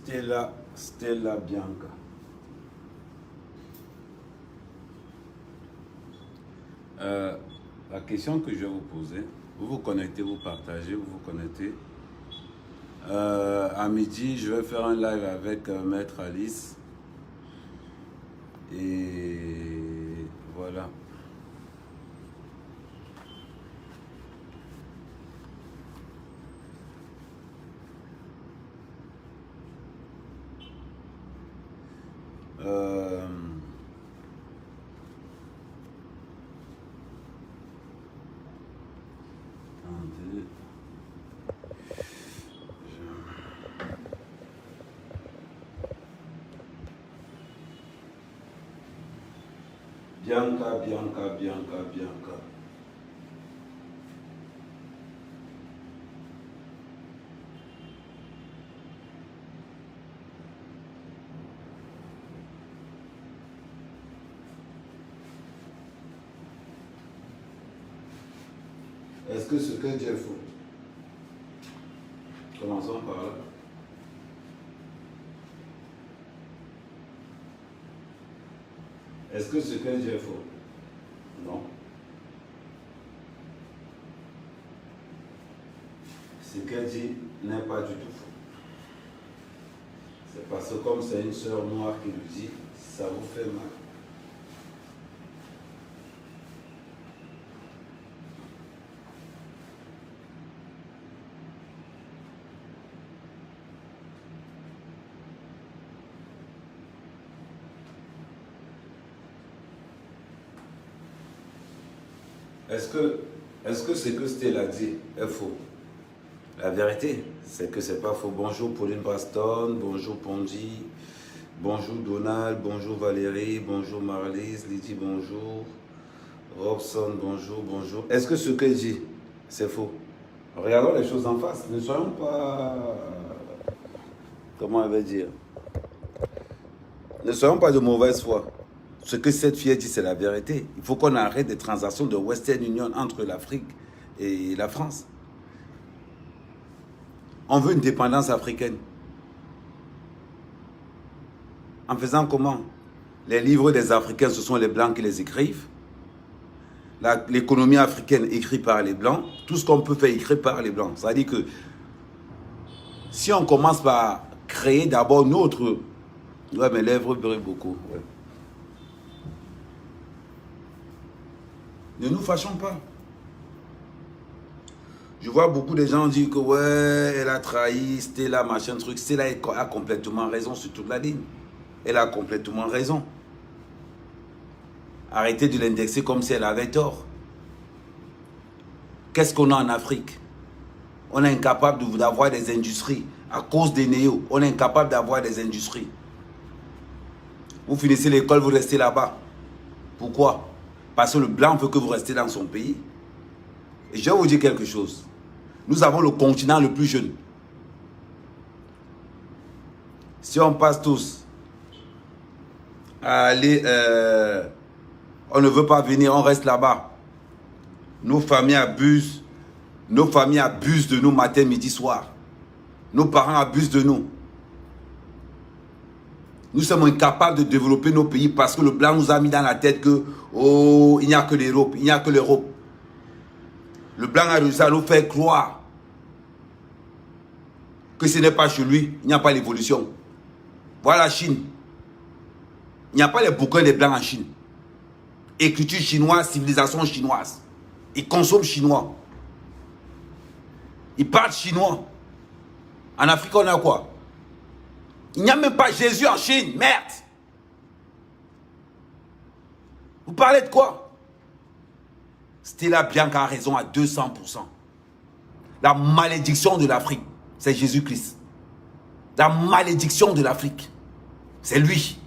Stella Bianca. La question que je vais vous poser, vous vous connectez, vous partagez, vous vous connectez. À midi, je vais faire un live avec Maître Alice. Et voilà. Attendez. Bianca. Est-ce que ce que Dieu est faux? Commençons par là. Est-ce que ce que Dieu est faux? Non. Ce qu'elle dit n'est pas du tout faux. C'est parce que comme c'est une sœur noire qui lui dit, ça vous fait mal. Est-ce que ce que Stella dit est faux? La vérité, c'est que c'est pas faux. Bonjour Pauline Baston, bonjour Pondy, bonjour Donald, bonjour Valérie, bonjour Marlise, Lydie, bonjour. Robson, bonjour. Est-ce que ce qu'elle dit, c'est faux? Regardons les choses en face. Ne soyons pas... Comment elle va dire? Ne soyons pas de mauvaise foi. Ce que cette fille dit, c'est la vérité. Il faut qu'on arrête des transactions de Western Union entre l'Afrique et la France. On veut une dépendance africaine. En faisant comment? Les livres des Africains, ce sont les Blancs qui les écrivent. L'économie africaine écrite par les Blancs. Tout ce qu'on peut faire écrit par les Blancs. Ça veut dire que si on commence par créer d'abord notre... Ouais, mes lèvres brillent beaucoup. Ouais. Ne nous fâchons pas. Je vois beaucoup de gens dire que ouais, elle a trahi, Stella, machin, truc. Stella a complètement raison sur toute la ligne. Elle a complètement raison. Arrêtez de l'indexer comme si elle avait tort. Qu'est-ce qu'on a en Afrique? On est incapable d'avoir des industries. À cause des néos, on est incapable d'avoir des industries. Vous finissez l'école, vous restez là-bas. Pourquoi? Parce que le blanc veut que vous restez dans son pays. Et je vais vous dire quelque chose. Nous avons le continent le plus jeune. Si on passe tous à aller... on ne veut pas venir, on reste là-bas. Nos familles abusent. Nos familles abusent de nous matin, midi, soir. Nos parents abusent de nous. Nous sommes incapables de développer nos pays parce que le blanc nous a mis dans la tête que oh, il n'y a que l'Europe, il n'y a que l'Europe. Le blanc a réussi à nous faire croire que ce n'est pas chez lui, il n'y a pas l'évolution. Voilà la Chine. Il n'y a pas les bouquins des blancs en Chine. Écriture chinoise, civilisation chinoise. Ils consomment chinois. Ils parlent chinois. En Afrique, on a quoi? Il n'y a même pas Jésus en Chine, merde. Vous parlez de quoi? Stella Bianca a raison à 200%. La malédiction de l'Afrique, c'est Jésus-Christ. La malédiction de l'Afrique, c'est lui.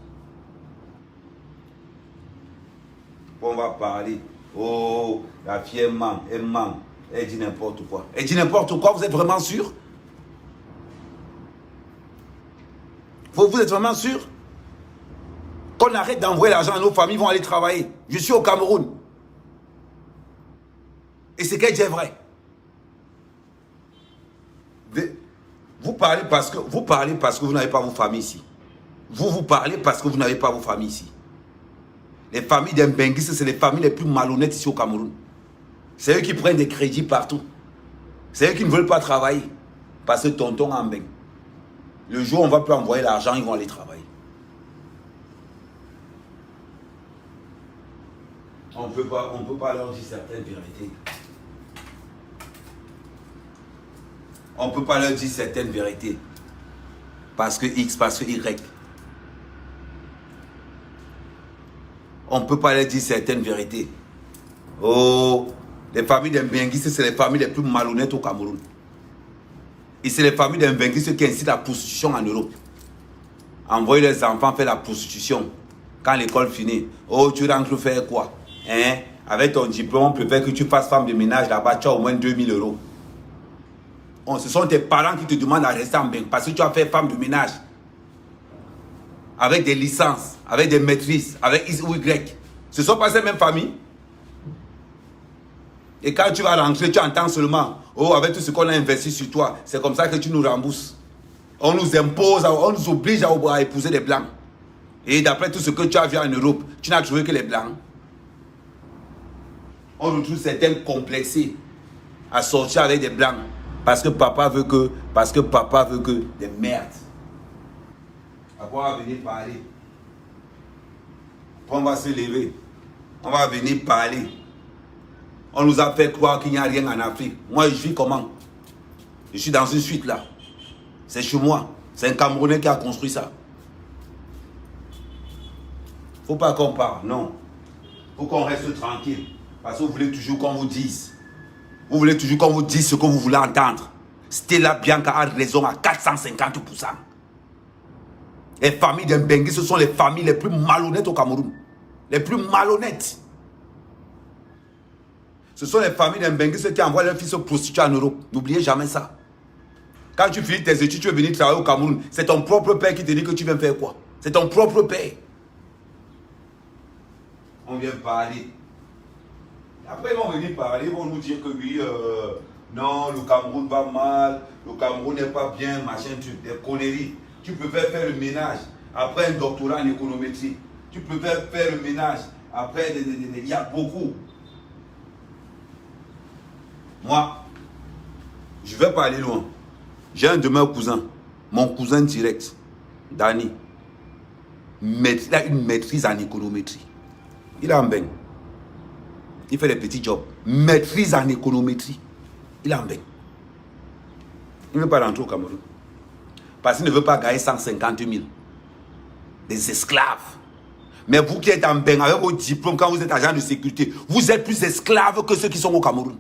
On va parler. Oh, la fille, elle ment. Elle dit n'importe quoi. Elle dit n'importe quoi, vous êtes vraiment sûr? Vous êtes vraiment sûr qu'on arrête d'envoyer l'argent, nos familles vont aller travailler? Je suis au Cameroun. Et ce qu'elle dit est vrai. Vous parlez parce que vous n'avez pas vos familles ici. Vous parlez parce que vous n'avez pas vos familles ici. Les familles d'Mbenguistes, c'est les familles les plus malhonnêtes ici au Cameroun. C'est eux qui prennent des crédits partout. C'est eux qui ne veulent pas travailler. Parce que tonton Ambeng, le jour où on ne va plus envoyer l'argent, ils vont aller travailler. On ne peut pas leur dire certaines vérités. On ne peut pas leur dire certaines vérités. Parce que X, parce que Y. On ne peut pas leur dire certaines vérités. Oh, les familles d'Mbenguistes, c'est les familles les plus malhonnêtes au Cameroun. Et c'est les familles d'Mbenguistes qui incitent la prostitution en Europe. Envoyer les enfants faire la prostitution. Quand l'école finit, oh, tu rentres faire quoi? Hein? Avec ton diplôme, on préfère que tu fasses femme de ménage là-bas, tu as au moins 2000 €. Oh, ce sont tes parents qui te demandent à rester en bain parce que tu as fait femme de ménage. Avec des licences, avec des maîtrises, avec X ou Y. Ce ne sont pas ces mêmes familles. Et quand tu vas rentrer, tu entends seulement, oh, avec tout ce qu'on a investi sur toi, c'est comme ça que tu nous rembourses. On nous impose, on nous oblige à épouser les blancs. Et d'après tout ce que tu as vu en Europe, tu n'as trouvé que les blancs. On retrouve certains complexés à sortir avec des blancs. Parce que papa veut que des merdes. À quoi on va venir parler? On va se lever. On va venir parler. On nous a fait croire qu'il n'y a rien en Afrique. Moi, je vis comment? Je suis dans une suite là. C'est chez moi. C'est un Camerounais qui a construit ça. Faut pas qu'on parle, non. Faut qu'on reste tranquille. Parce que vous voulez toujours qu'on vous dise. Vous voulez toujours qu'on vous dise ce que vous voulez entendre. Stella Bianca a raison à 450%. Les familles d'Mbengue, ce sont les familles les plus malhonnêtes au Cameroun. Les plus malhonnêtes. Ce sont les familles d'Mbengue qui envoient leurs fils se prostituer en Europe. N'oubliez jamais ça. Quand tu finis tes études, tu veux venir travailler au Cameroun. C'est ton propre père qui te dit que tu viens faire quoi? C'est ton propre père. On vient parler. Après, ils vont venir parler, ils vont nous dire que oui, non, le Cameroun va mal, le Cameroun n'est pas bien, machin, des conneries. Tu peux faire le ménage après un doctorat en économétrie. Tu peux faire le ménage après, il y a beaucoup. Moi, je vais pas aller loin. J'ai un de mes cousins, mon cousin direct, Dani. Il a une maîtrise en économétrie. Il a un bain. Il fait des petits jobs. Maîtrise en économétrie. Il a un bain. Il ne veut pas rentrer au Cameroun. Parce qu'il ne veut pas gagner 150 000. Des esclaves. Mais vous qui êtes en bain avec vos diplômes, quand vous êtes agent de sécurité, vous êtes plus esclaves que ceux qui sont au Cameroun.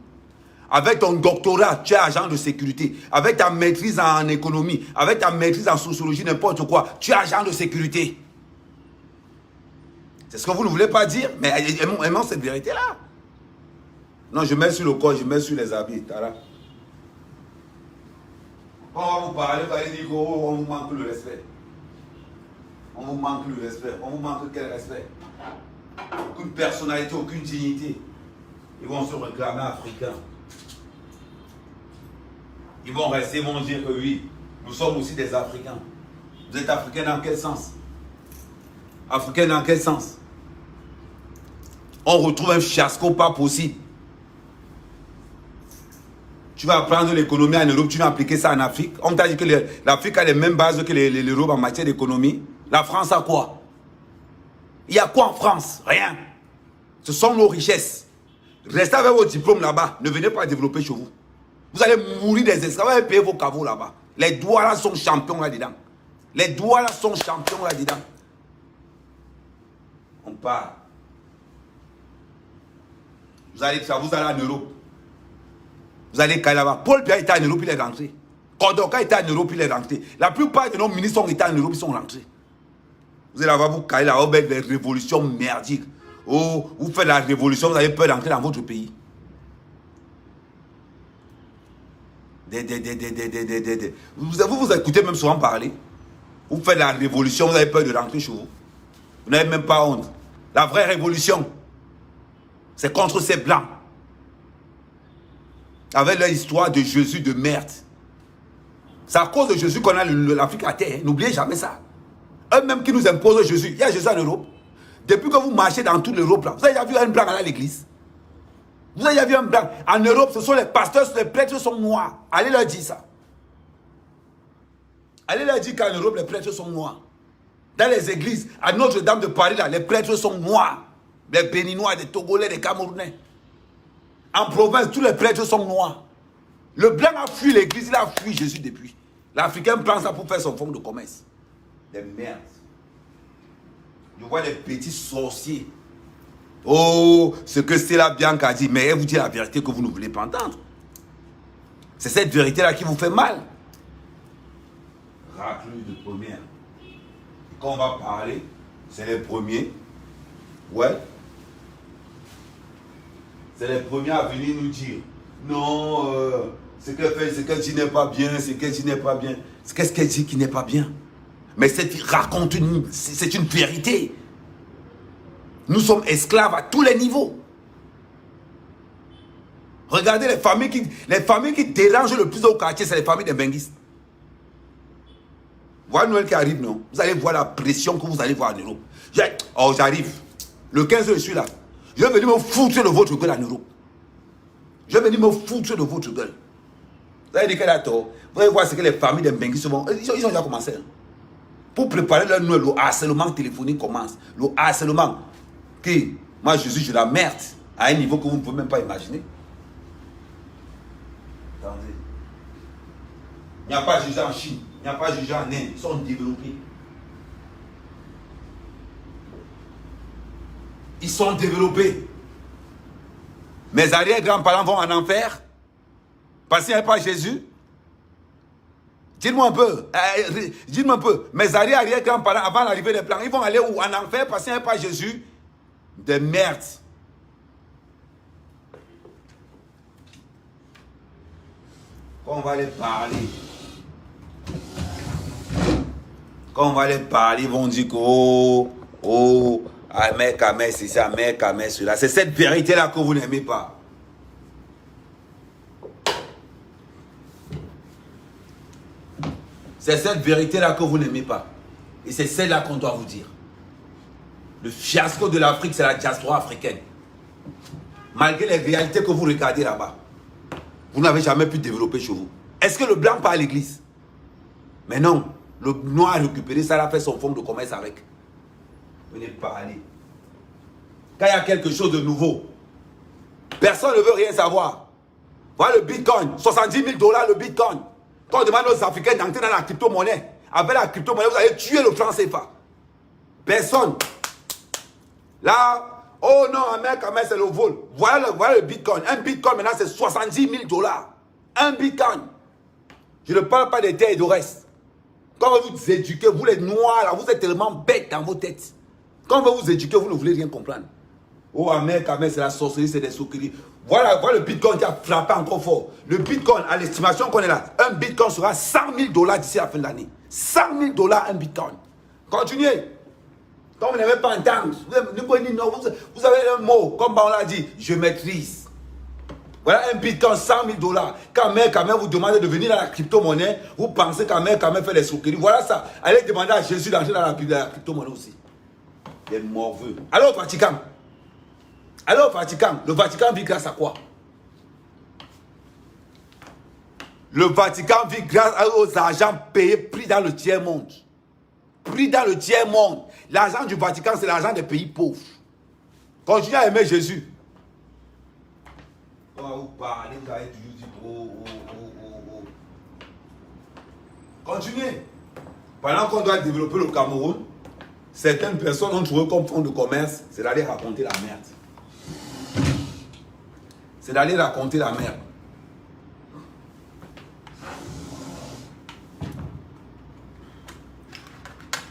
Avec ton doctorat, tu es agent de sécurité. Avec ta maîtrise en économie, avec ta maîtrise en sociologie, n'importe quoi, tu es agent de sécurité. C'est ce que vous ne voulez pas dire, mais aimons cette vérité-là. Non, je mets sur le corps, je mets sur les habits. Tara. On va vous parler, vous allez dire qu'on vous manque le respect. On vous manque le respect. On vous manque quel respect? Aucune personnalité, aucune dignité. Ils vont se réclamer africains. Ils vont rester, ils vont dire que oui, nous sommes aussi des Africains. Vous êtes Africains dans quel sens? Africains dans quel sens? On retrouve un fiasco pas possible. Tu vas apprendre l'économie en Europe, tu vas appliquer ça en Afrique. On t'a dit que l'Afrique a les mêmes bases que l'Europe en matière d'économie. La France a quoi? Il y a quoi en France? Rien. Ce sont nos richesses. Restez avec vos diplômes là-bas. Ne venez pas développer chez vous. Vous allez mourir des esclaves. Vous allez payer vos caveaux là-bas. Les Douala sont champions là-dedans. Les Douala sont champions là-dedans. On parle. Vous allez en Europe. Vous allez là-bas. Paul Biya était en Europe, il est rentré. Kodoka était en Europe, il est rentré. La plupart de nos ministres ont été en Europe, ils sont rentrés. Vous allez là-bas, vous caillez là-bas, avec des révolutions merdiques. Oh, vous faites la révolution, vous avez peur d'entrer dans votre pays. Vous écoutez même souvent parler. Vous faites la révolution, vous avez peur de rentrer chez vous. Vous n'avez même pas honte. La vraie révolution, c'est contre ces blancs. Avec leur histoire de Jésus de merde. C'est à cause de Jésus qu'on a l'Afrique à terre. Hein. N'oubliez jamais ça. Eux-mêmes qui nous imposent Jésus. Il y a Jésus en Europe. Depuis que vous marchez dans toute l'Europe, là, vous avez déjà vu un blanc à l'église? Vous avez déjà vu un blanc? En Europe, ce sont les pasteurs, les prêtres sont noirs. Allez leur dire ça. Allez leur dire qu'en Europe, les prêtres sont noirs. Dans les églises, à Notre-Dame de Paris, là, les prêtres sont noirs. Les Béninois, des Togolais, des Camerounais. En province, tous les prêtres sont noirs. Le blanc a fui l'église, il a fui Jésus depuis. L'Africain prend ça pour faire son fonds de commerce. Des merdes. Je vois des petits sorciers. Oh, ce que Stella Bianca a dit, mais elle vous dit la vérité que vous ne voulez pas entendre. C'est cette vérité-là qui vous fait mal. Raclure de première. Et quand on va parler, c'est les premiers. Ouais. C'est les premiers à venir nous dire non, ce qu'elle fait, ce qu'elle dit n'est pas bien, ce qu'elle dit n'est pas bien. Qu'est-ce qu'elle dit qui n'est pas bien? Mais c'est une vérité. Nous sommes esclaves à tous les niveaux. Regardez les familles qui dérangent le plus au quartier, c'est les familles des benguistes. Voilà Noël qui arrive, non? Vous allez voir la pression que vous allez voir en Europe. Oh, j'arrive. Le 15, je suis là. Je vais venir me foutre de votre gueule en Europe. Je vais venir me foutre de votre gueule. Vous allez dire qu'elle a tort. Vous allez voir ce que les familles des benguistes vont... Ils ont déjà commencé. Hein. Pour préparer leur Noël, le harcèlement téléphonique commence. Le harcèlement. Qui, moi, je suis de la merde. À un niveau que vous ne pouvez même pas imaginer. Attendez. Il n'y a pas de Jésus en Chine. Il n'y a pas de Jésus en Inde. Ils sont développés. Ils sont développés. Mes arrière-grands-parents vont en enfer parce qu'il n'y a pas Jésus. Dites-moi un peu. Dites-moi un peu. Mes arrière-grands-parents, avant l'arrivée des plans, ils vont aller où? En enfer parce qu'il n'y a pas Jésus. Des merdes. Quand on va les parler, ils vont dire que oh, Amen, Amen, c'est ça, Amen, Amen, cela. C'est cette vérité-là que vous n'aimez pas. C'est cette vérité-là que vous n'aimez pas. Et c'est celle-là qu'on doit vous dire. Le fiasco de l'Afrique, c'est la diaspora africaine. Malgré les réalités que vous regardez là-bas, vous n'avez jamais pu développer chez vous. Est-ce que le blanc part à l'église? Mais non. Le noir a récupéré ça, il a fait son fonds de commerce avec. Venez parler. Quand il y a quelque chose de nouveau, personne ne veut rien savoir. Voilà le bitcoin, 70 000 $ le bitcoin. Quand on demande aux Africains d'entrer dans la crypto-monnaie, avec la crypto-monnaie, vous allez tuer le franc CFA. Personne. Là, oh non, c'est le vol. Voilà le bitcoin. Un bitcoin maintenant, c'est 70 000 $. Un bitcoin. Je ne parle pas des terres et de reste. Quand vous éduquez, vous les noirs, là, vous êtes tellement bêtes dans vos têtes. Quand vous vous éduquez, vous ne voulez rien comprendre. Oh, Amen, c'est la sorcellerie, c'est des souqueries. Voilà le bitcoin qui a frappé encore fort. Le bitcoin, à l'estimation qu'on est là, un bitcoin sera 100 000 $ d'ici la fin de l'année. 100 000 $ un bitcoin. Continuez. Quand vous n'avez pas entendre, vous avez un mot, comme on l'a dit, je maîtrise. Voilà un bitcoin 100 000 $. Quand mère vous demande de venir dans la crypto-monnaie, vous pensez qu'à mère fait les souqueries. Voilà ça. Allez demander à Jésus d'entrer dans la crypto-monnaie aussi. Il est morveux. Alors au Vatican. Le Vatican vit grâce à quoi? Le Vatican vit grâce aux argents payés, pris dans le tiers-monde. Pris dans le tiers-monde. L'argent du Vatican, c'est l'argent des pays pauvres. Continuez à aimer Jésus. Quand vous parlez, vous allez toujours dire oh. Continuez. Pendant qu'on doit développer le Cameroun, certaines personnes ont trouvé comme fonds de commerce, c'est d'aller raconter la merde. C'est d'aller raconter la merde.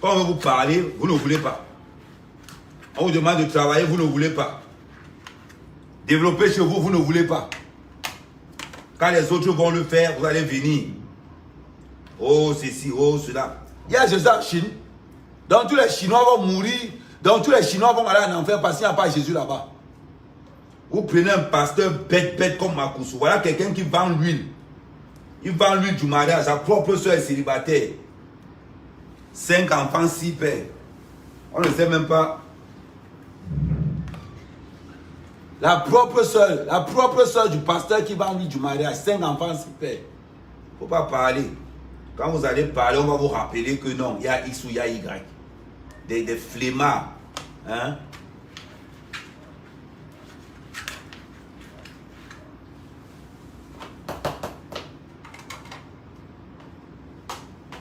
Quand on veut vous parler, vous ne voulez pas. On vous demande de travailler, vous ne voulez pas. Développer chez vous, vous ne voulez pas. Quand les autres vont le faire, vous allez venir. Oh, ceci, oh, cela. Il y a Jésus en Chine. Donc tous les Chinois vont mourir. Donc tous les Chinois vont aller en enfer parce qu'il n'y a pas Jésus là-bas. Vous prenez un pasteur bête comme Makousou. Voilà quelqu'un qui vend l'huile. Il vend l'huile du mariage. Sa propre soeur est célibataire. 5 enfants, 6 pères. On ne sait même pas. La propre soeur du pasteur qui vend l'huile du mariage. 5 enfants, 6 pères. Il ne faut pas parler. Quand vous allez parler, on va vous rappeler que non, il y a X ou il y a Y. Des flemmards. Hein?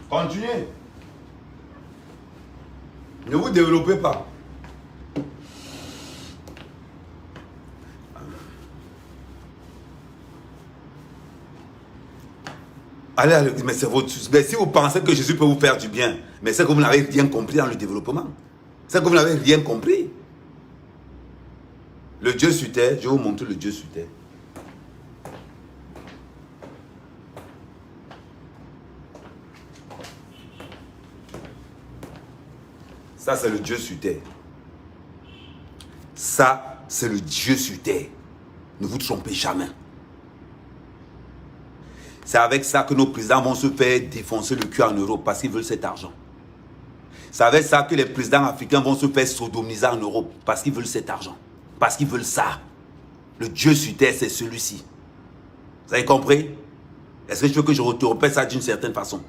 Continuez. Ne vous développez pas. Allez, mais c'est votre... Mais si vous pensez que Jésus peut vous faire du bien, mais c'est que vous n'avez rien compris dans le développement. C'est que vous n'avez rien compris. Le Dieu sur terre, je vais vous montrer le Dieu sur terre. Ça, c'est le Dieu sur terre. Ça, c'est le Dieu sur terre. Ne vous trompez jamais. C'est avec ça que nos présidents vont se faire défoncer le cul en Europe parce qu'ils veulent cet argent. C'est avec ça que les présidents africains vont se faire sodomiser en Europe parce qu'ils veulent cet argent. Parce qu'ils veulent ça. Le Dieu sur terre, c'est celui-ci. Vous avez compris? Est-ce que je veux que je répète ça d'une certaine façon?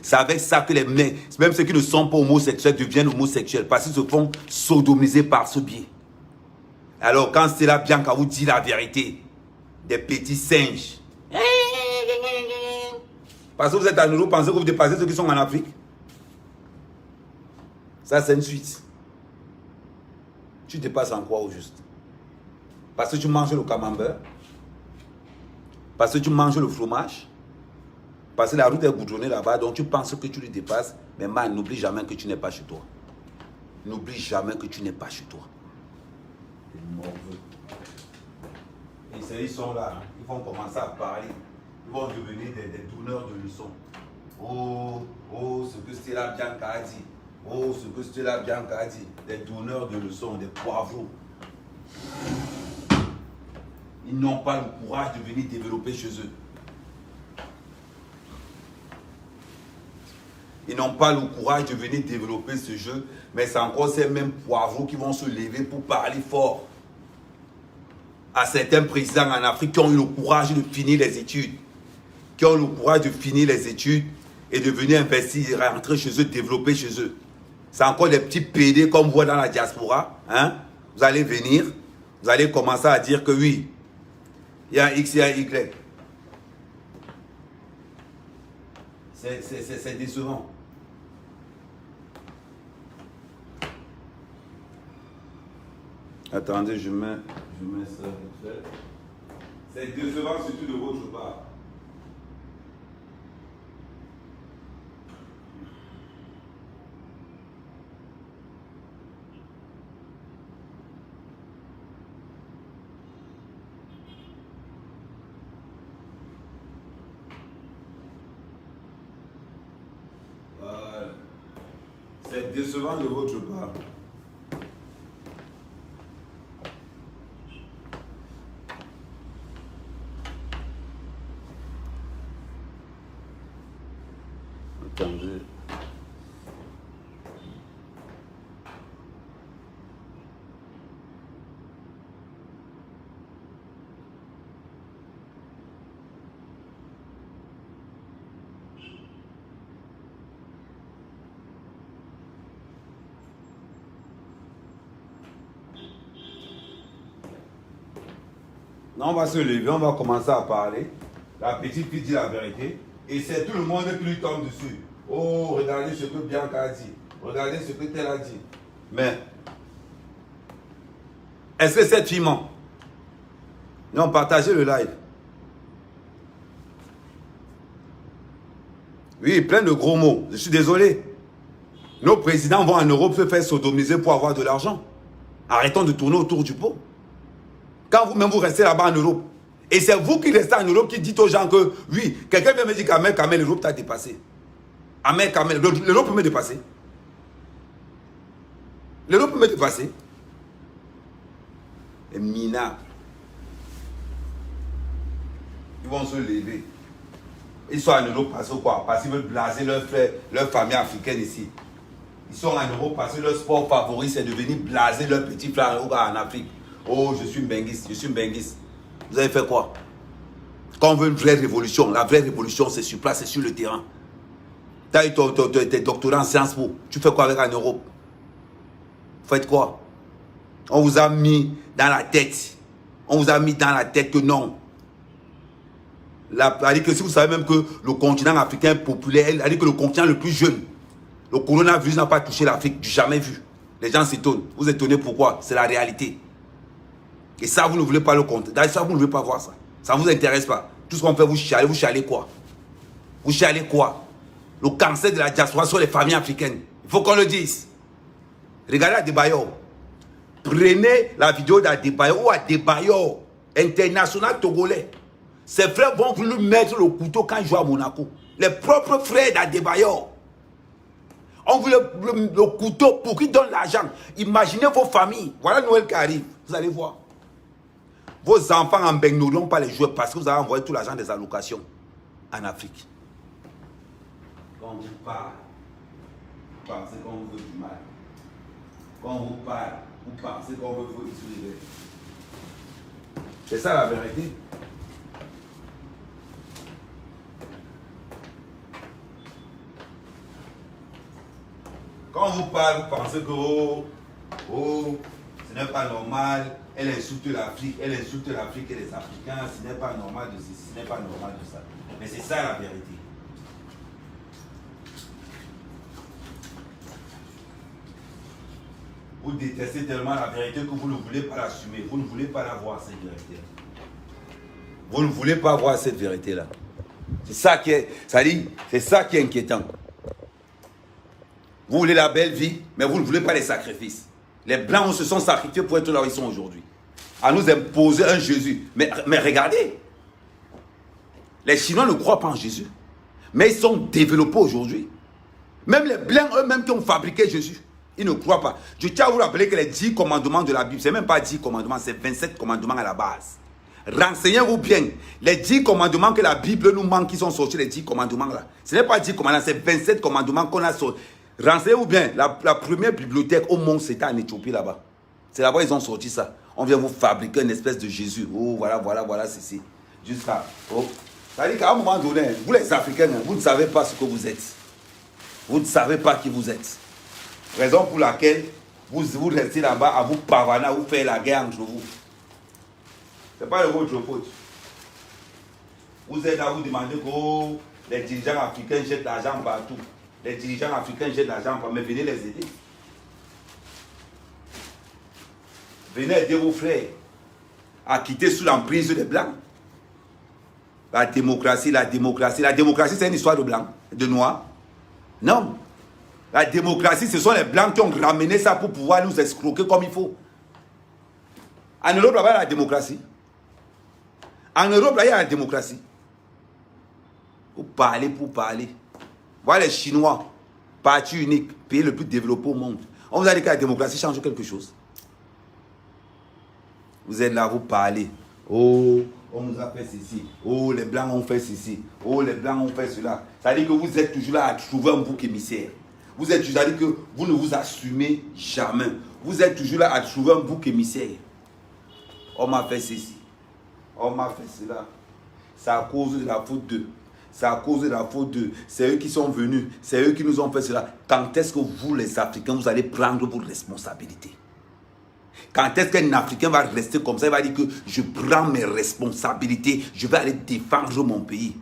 C'est avec ça que les mecs, même ceux qui ne sont pas homosexuels, deviennent homosexuels parce qu'ils se font sodomiser par ce biais. Alors quand Stella Bianca vous dit la vérité, des petits singes, parce que vous êtes en Europe, pensez que vous dépassez ceux qui sont en Afrique. Ça, c'est une suite. Tu dépasses en quoi au juste? Parce que tu manges le camembert? Parce que tu manges le fromage? Parce que la route est goudronnée là-bas, donc tu penses que tu le dépasses. Mais man, n'oublie jamais que tu n'es pas chez toi. N'oublie jamais que tu n'es pas chez toi. Et ils sont là, ils vont commencer à parler. Ils vont devenir des donneurs de leçons. Oh, ce que Stella Bianca a dit. Oh, ce que Stella Bianca a dit. Des donneurs de leçons, des poivreaux. Ils n'ont pas le courage de venir développer chez eux. Ils n'ont pas le courage de venir développer ce jeu, mais c'est encore ces mêmes poivreaux qui vont se lever pour parler fort à certains présidents en Afrique qui ont eu le courage de finir les études, qui ont le courage de finir les études et de venir investir, rentrer chez eux, développer chez eux. C'est encore des petits PD comme vous voyez dans la diaspora. Hein? Vous allez venir, vous allez commencer à dire que oui, il y a un X, il y a un Y. C'est décevant. Attendez, je mets ça vite fait. C'est décevant surtout de votre part. Voilà. C'est décevant de votre part. Attendez. Non, on va se lever, on va commencer à parler. La petite fille dit la vérité. Et c'est tout le monde qui lui tombe dessus. Oh, regardez ce que Bianca a dit. Regardez ce que tel a dit. Mais, est-ce que cette fille ment? Non, partagez le live. Oui, plein de gros mots. Je suis désolé. Nos présidents vont en Europe se faire sodomiser pour avoir de l'argent. Arrêtons de tourner autour du pot. Quand vous-même vous restez là-bas en Europe, et c'est vous qui restez en Europe qui dites aux gens que, oui, quelqu'un vient me dire qu'Amel Kamel, l'Europe t'a dépassé. Amel Kamel, l'Europe peut me dépasser. L'Europe peut me dépasser. Les minables. Ils vont se lever. Ils sont en Europe parce que quoi? Parce qu'ils veulent blaser leurs frères, leur famille africaine ici. Ils sont en Europe parce que leur sport favori, c'est de venir blaser leurs petits frères en Afrique. Oh, je suis Mbenguis, je suis Mbenguis. Vous avez fait quoi? Quand on veut une vraie révolution, la vraie révolution, c'est sur place, c'est sur le terrain. Tu as eu tes doctorats en Sciences Po. Tu fais quoi avec en Europe? Vous faites quoi? On vous a mis dans la tête. On vous a mis dans la tête que non. C'est-à-dire que si vous savez même que le continent africain populaire, c'est-à-dire que le continent le plus jeune, le coronavirus n'a pas touché l'Afrique, jamais vu. Les gens s'étonnent. Vous étonnez pourquoi? C'est la réalité. Et ça, vous ne voulez pas le compter. D'ailleurs, ça, vous ne voulez pas voir ça. Ça ne vous intéresse pas. Tout ce qu'on fait, vous chialez quoi? Vous chialez quoi? Le cancer de la diaspora sur les familles africaines. Il faut qu'on le dise. Regardez Adebayor. Prenez la vidéo d'Adebayor ou Adebayor, international togolais. Ses frères vont lui mettre le couteau quand il joue à Monaco. Les propres frères d'Adebayor. On veut le couteau pour qu'il donne l'argent. Imaginez vos familles. Voilà Noël qui arrive. Vous allez voir. Vos enfants en Beng n'auront pas les jouer parce que vous avez envoyé tout l'argent des allocations en Afrique. Quand on vous parle, vous pensez qu'on vous veut du mal. Quand on vous parle, vous pensez qu'on veut vous utiliser. C'est ça la vérité. Quand on vous parle, vous pensez que ce n'est pas normal, elle insulte l'Afrique et les Africains, ce n'est pas normal de ceci, ce n'est pas normal de ça. Mais c'est ça la vérité. Vous détestez tellement la vérité que vous ne voulez pas l'assumer, vous ne voulez pas la voir, cette vérité. Vous ne voulez pas voir cette vérité-là. C'est ça qui est, c'est ça qui est inquiétant. Vous voulez la belle vie, mais vous ne voulez pas les sacrifices. Les Blancs se sont sacrifiés pour être là où ils sont aujourd'hui. À nous imposer un Jésus. Mais regardez. Les Chinois ne croient pas en Jésus. Mais ils sont développés aujourd'hui. Même les Blancs eux-mêmes qui ont fabriqué Jésus, ils ne croient pas. Je tiens à vous rappeler que les 10 commandements de la Bible, ce n'est même pas 10 commandements, c'est 27 commandements à la base. Renseignez-vous bien. Les 10 commandements que la Bible nous manque, qui sont sortis, les 10 commandements là. Ce n'est pas 10 commandements, c'est 27 commandements qu'on a sortis. Renseignez-vous bien, la première bibliothèque au monde, c'était en Éthiopie là-bas. C'est là-bas qu'ils ont sorti ça. On vient vous fabriquer une espèce de Jésus. Oh, voilà, ceci. Jusqu'à. Oh. Ça veut dire qu'à un moment donné, vous les Africains, vous ne savez pas ce que vous êtes. Vous ne savez pas qui vous êtes. Raison pour laquelle vous restez là-bas à vous pavaner, à vous faire la guerre entre vous. Ce n'est pas de votre faute. Vous êtes là, vous demandez que les dirigeants africains jettent l'argent partout. Les dirigeants africains jettent l'argent partout, mais venez les aider. Venez aider vos frères à quitter sous l'emprise des Blancs. La démocratie, c'est une histoire de Blancs, de Noirs. Non. La démocratie, ce sont les Blancs qui ont ramené ça pour pouvoir nous escroquer comme il faut. En Europe, là-bas, il y a la démocratie. En Europe, là, il y a la démocratie. Pour parler. Voilà les Chinois, parti unique, pays le plus développé au monde. On vous a dit que la démocratie change quelque chose. Vous êtes là, vous parlez. Oh, on nous a fait ceci. Oh, les Blancs ont fait ceci. Oh, les Blancs ont fait cela. Ça veut dire que vous êtes toujours là à trouver un bouc émissaire. Vous êtes toujours là, que vous ne vous assumez jamais. Vous êtes toujours là à trouver un bouc émissaire. On m'a fait ceci. On m'a fait cela. C'est à cause de la faute d'eux. C'est à cause de la faute d'eux. C'est eux qui sont venus. C'est eux qui nous ont fait cela. Quand est-ce que vous, les Africains, vous allez prendre vos responsabilités? Quand est-ce qu'un Africain va rester comme ça? Il va dire que je prends mes responsabilités. Je vais aller défendre mon pays.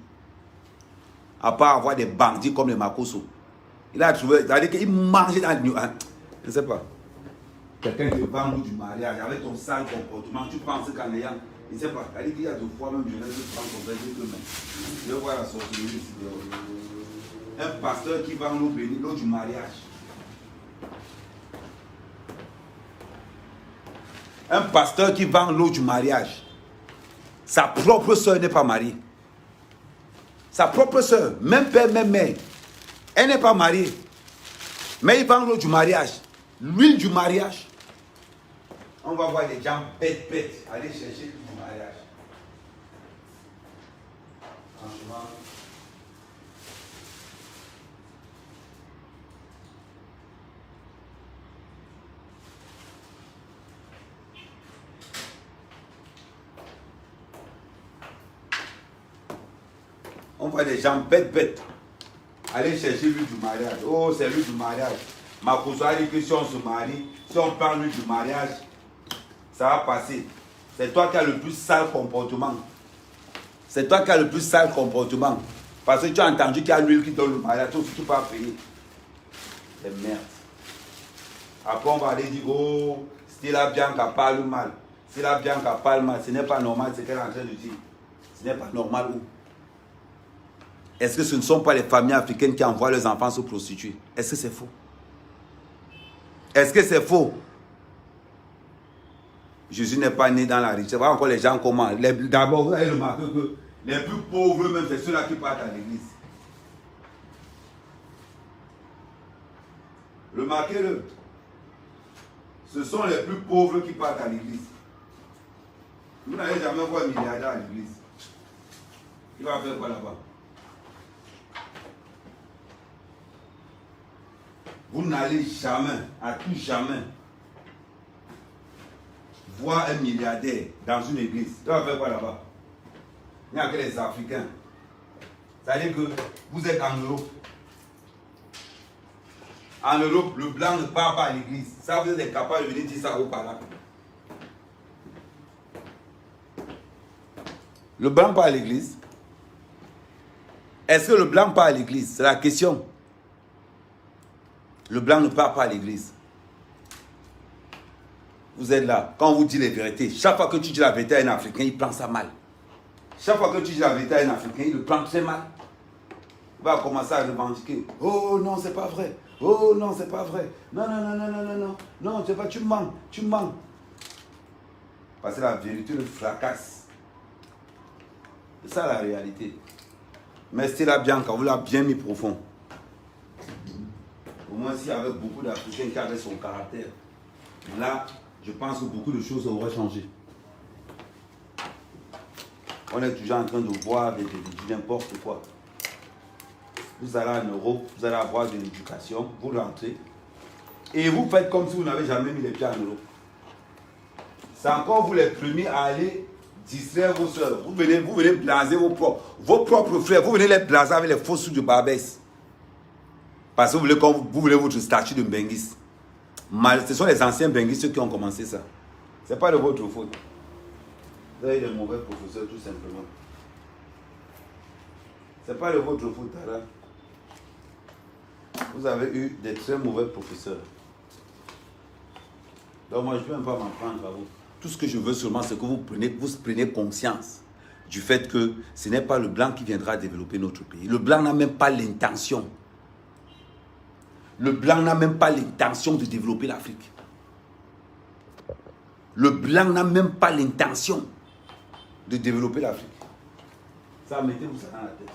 À part avoir des bandits comme les Makosso. Il a trouvé, c'est-à-dire qu'il mangeait dans le... Je ne sais pas. Quelqu'un te vend du mariage avec ton sale comportement. Tu penses qu'en ayant... Je ne sais pas. C'est-à-dire qu'il y a deux fois même, je vais prendre ton verre de main. Je vais voir la sorcellerie ici. Un pasteur qui vend l'eau bénie, l'eau du mariage. Un pasteur qui vend l'eau du mariage. Sa propre soeur n'est pas mariée. Sa propre soeur, même père, même mère. Elle n'est pas mariée. Mais il vend l'eau du mariage. L'huile du mariage. On va voir les gens bêtes. Aller chercher l'huile du mariage. Franchement, On voit des gens bêtes. Allez chercher lui du mariage. Oh, c'est lui du mariage. Ma cousin a dit que si on se marie, si on parle lui du mariage, ça va passer. C'est toi qui as le plus sale comportement. C'est toi qui as le plus sale comportement. Parce que tu as entendu qu'il y a l'huile qui donne le mariage. Toi aussi, tu peux payer. C'est merde. Après, on va aller dire, oh, Stella Bianca parle mal. Stella Bianca parle mal. Ce n'est pas normal ce qu'elle est en train de dire. Ce n'est pas normal où? Est-ce que ce ne sont pas les familles africaines qui envoient leurs enfants se prostituer? Est-ce que c'est faux? Est-ce que c'est faux? Jésus n'est pas né dans la richesse. Voilà encore les gens comment. D'abord, vous allez remarquer que les plus pauvres, même, c'est ceux-là qui partent à l'église. Remarquez-le. Ce sont les plus pauvres qui partent à l'église. Vous n'allez jamais voir un milliardaire à l'église. Il va faire quoi là-bas? Vous n'allez jamais, à tout jamais, voir un milliardaire dans une église. Tu vas faire quoi là-bas? Il n'y a que les Africains. C'est-à-dire que vous êtes en Europe. En Europe, le blanc ne part pas à l'église. Ça, vous êtes incapable de venir dire ça au parlant. Le blanc part à l'église. Est-ce que le blanc part à l'église? C'est la question. Le blanc ne part pas à l'église. Vous êtes là. Quand on vous dit les vérités, chaque fois que tu dis la vérité à un Africain, il prend ça mal. Chaque fois que tu dis la vérité à un Africain, il le prend très mal. Il va commencer à revendiquer. Oh non, c'est pas vrai. Oh non, c'est pas vrai. Non, non, non, non, non, non, non. Non, c'est pas, tu mens, tu mens. Parce que la vérité le fracasse. C'est ça la réalité. Mais Stella Bianca, on vous l'a bien mis profond. Au moins, s'il y avait beaucoup d'Africains qui avaient son caractère, là, je pense que beaucoup de choses auraient changé. On est toujours en train de voir n'importe quoi. Vous allez en Europe, vous allez avoir de l'éducation, vous rentrez, et vous faites comme si vous n'avez jamais mis les pieds en Europe. C'est encore vous les premiers à aller distraire vos soeurs. Vous venez blaser vos propres frères, vous venez les blaser avec les faux sous de Barbès. Parce que vous voulez votre statut de Benguis. Ce sont les anciens Benguis qui ont commencé ça. Ce n'est pas de votre faute. Vous avez des mauvais professeurs tout simplement. Ce n'est pas de votre faute, Tara. Vous avez eu des très mauvais professeurs. Donc moi je ne peux même pas m'en prendre à vous. Tout ce que je veux seulement, c'est que vous preniez conscience du fait que ce n'est pas le blanc qui viendra développer notre pays. Le blanc n'a même pas l'intention. Le blanc n'a même pas l'intention de développer l'Afrique. Le blanc n'a même pas l'intention de développer l'Afrique. Ça, mettez-vous ça dans la tête.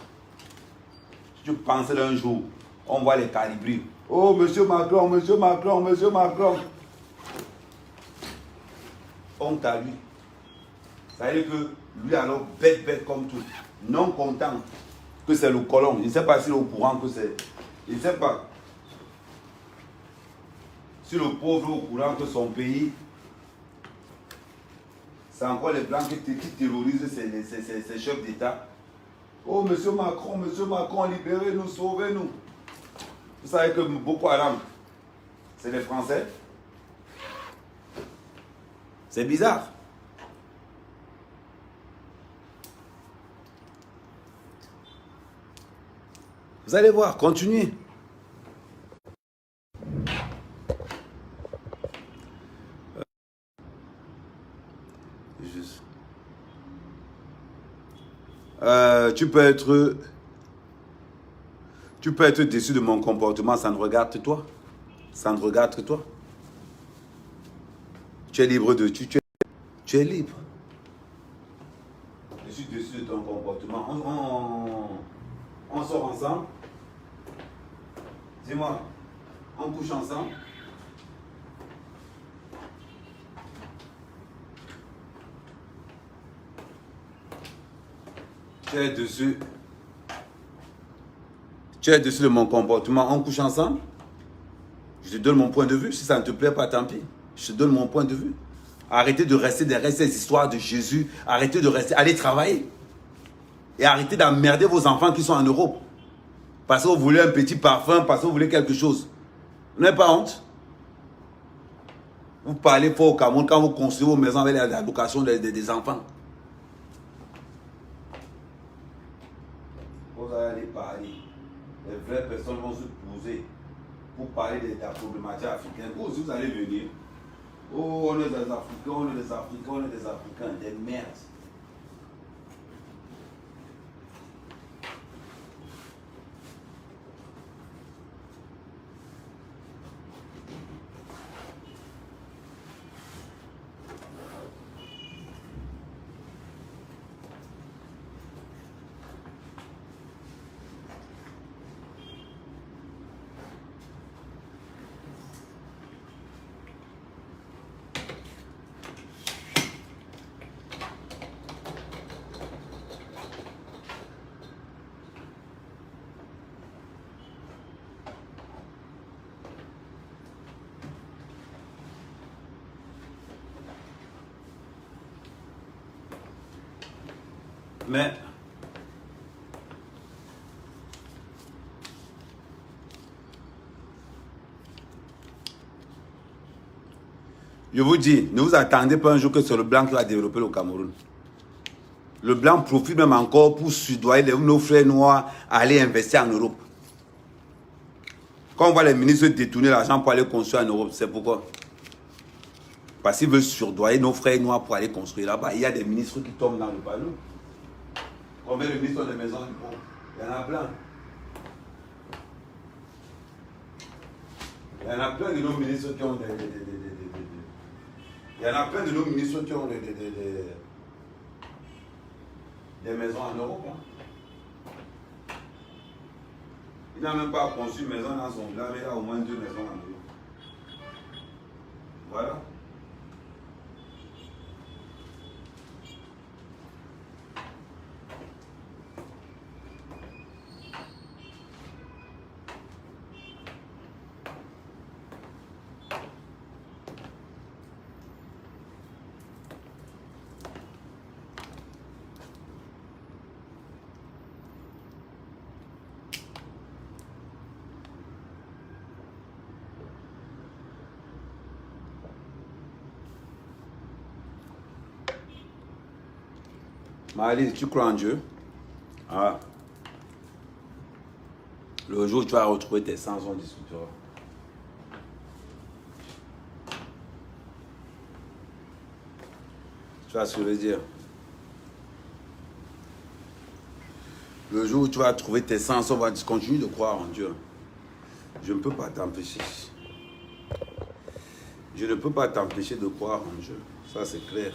Si tu penses un jour, on voit les calibrer. Oh, monsieur Macron, monsieur Macron, monsieur Macron. Honte à lui. Ça veut dire que lui, alors, bête comme tout. Non content que c'est le colon. Il ne sait pas s'il est au courant que c'est. Il ne sait pas. Si le pauvre est au courant que son pays, c'est encore les blancs qui terrorisent ces chefs d'État. Oh, monsieur Macron, libérez-nous, sauvez-nous. Vous savez que Boko Haram, c'est les Français. C'est bizarre. Vous allez voir, continuez. Tu peux être déçu de mon comportement, ça ne regarde que toi. Ça ne regarde que toi. Tu es libre de tu es libre. Je suis déçu de ton comportement. On sort ensemble. Dis-moi, on couche ensemble. Tu es dessus. Tu es dessus de mon comportement. On couche ensemble. Je te donne mon point de vue. Si ça ne te plaît pas, tant pis. Je te donne mon point de vue. Arrêtez de rester derrière ces histoires de Jésus. Arrêtez de rester. Allez travailler. Et arrêtez d'emmerder vos enfants qui sont en Europe. Parce que vous voulez un petit parfum, parce que vous voulez quelque chose. Vous n'avez pas honte? Vous parlez fort au Cameroun quand vous construisez vos maisons avec la location des enfants. Vous allez aller parler. Les vraies personnes vont se poser pour parler de la problématique africaine. Vous aussi, vous allez venir. Oh, on est des Africains, on est des Africains, on est des Africains, des merdes. Mais je vous dis, ne vous attendez pas un jour que c'est le blanc qui va développer le Cameroun. Le blanc profite même encore pour soudoyer nos frères noirs à aller investir en Europe. Quand on voit les ministres détourner l'argent pour aller construire en Europe, c'est pourquoi? Parce qu'ils veulent surdoyer nos frères noirs pour aller construire là-bas. Il y a des ministres qui tombent dans le panneau. Combien de ministres des maisons du pont? Il y en a plein. Il y en a plein de nos ministres qui ont il y en a plein de nos ministres qui ont des maisons en Europe. Hein. Il n'a même pas construit une maison dans son village, mais il a au moins 2 maisons en Europe. Voilà. Maëlys, tu crois en Dieu? Ah. Le jour où tu vas retrouver tes sens, on discutera. Tu vois ce que je veux dire? Le jour où tu vas trouver tes sens, on va continuer de croire en Dieu. Je ne peux pas t'empêcher. Je ne peux pas t'empêcher de croire en Dieu. Ça, c'est clair.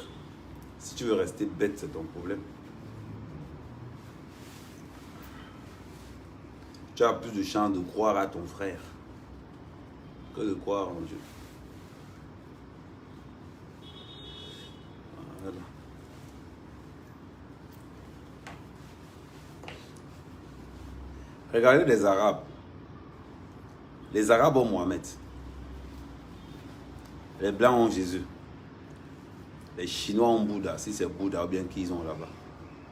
Si tu veux rester bête, c'est ton problème. Tu as plus de chance de croire à ton frère que de croire en Dieu. Voilà. Regardez les Arabes. Les Arabes ont Mohamed. Les Blancs ont Jésus. Les Chinois ont Bouddha, si c'est Bouddha ou bien qu'ils ont là-bas.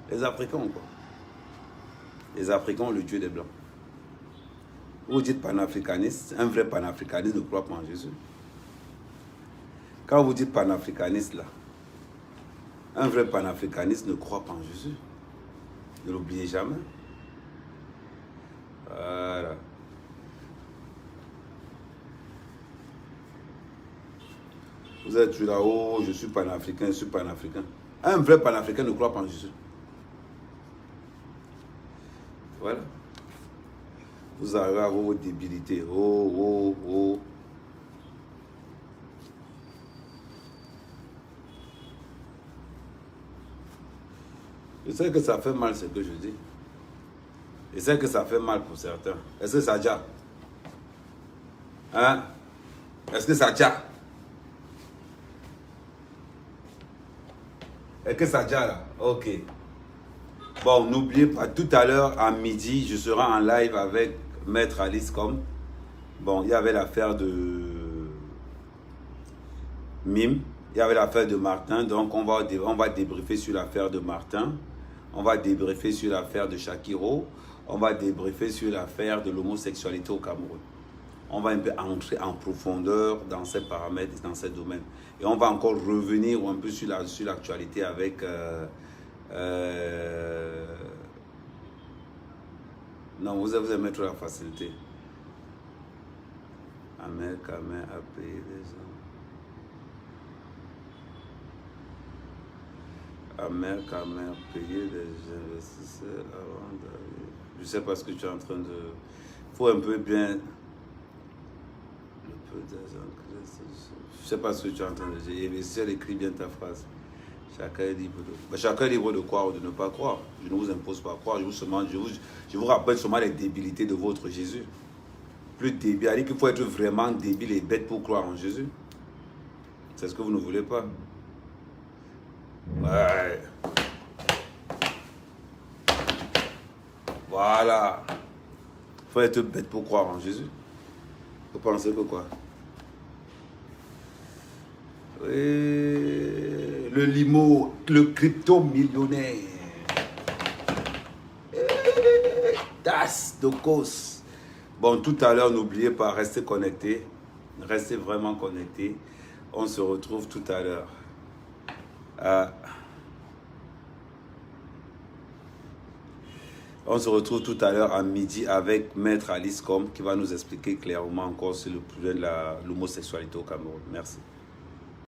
Les Africains ont quoi? Les Africains ont le Dieu des Blancs. Vous dites panafricaniste, un vrai panafricaniste ne croit pas en Jésus. Quand vous dites panafricaniste là, un vrai panafricaniste ne croit pas en Jésus. Ne l'oubliez jamais. Voilà. Vous êtes là-haut, je suis panafricain, je suis panafricain. Un vrai panafricain ne croit pas en Jésus. Voilà. Vous arrivez à vos débilités. Oh, oh, oh. Je sais que ça fait mal ce que je dis. Je sais que ça fait mal pour certains. Est-ce que ça tient? Hein? Est-ce que ça tient? Est-ce que ça tient là? Ok. Bon, n'oubliez pas, tout à l'heure, à midi, je serai en live avec Maître Alice Com. Bon, il y avait l'affaire de Mime. Il y avait l'affaire de Martin. Donc, on va débriefer sur l'affaire de Martin. On va débriefer sur l'affaire de Shakiro. On va débriefer sur l'affaire de l'homosexualité au Cameroun. On va un peu entrer en profondeur dans ces paramètres, dans ces domaines. Et on va encore revenir un peu sur l'actualité avec... non, vous allez mettre la facilité. Amer a payé les gens. Amer payer les investisseurs avant d'aller. Je ne sais pas ce que tu es en train de... Il faut un peu bien... Le peu d'argent. Je ne sais pas ce que tu es en train de dire. Investisseur, écris bien ta phrase. Chacun est libre de... Chacun est libre de croire ou de ne pas croire. Je ne vous impose pas à croire. Je vous rappelle seulement les débilités de votre Jésus. Plus débile. Il dit qu'il faut être vraiment débile et bête pour croire en Jésus. C'est ce que vous ne voulez pas. Ouais. Voilà. Il faut être bête pour croire en Jésus. Vous pensez que quoi? Oui. Le limo, le crypto-millionnaire. Das de cause. Bon, tout à l'heure, n'oubliez pas, restez connectés. Restez vraiment connectés. On se retrouve tout à l'heure. On se retrouve tout à l'heure à midi avec Maître Alice Com qui va nous expliquer clairement encore sur le problème de l'homosexualité au Cameroun. Merci.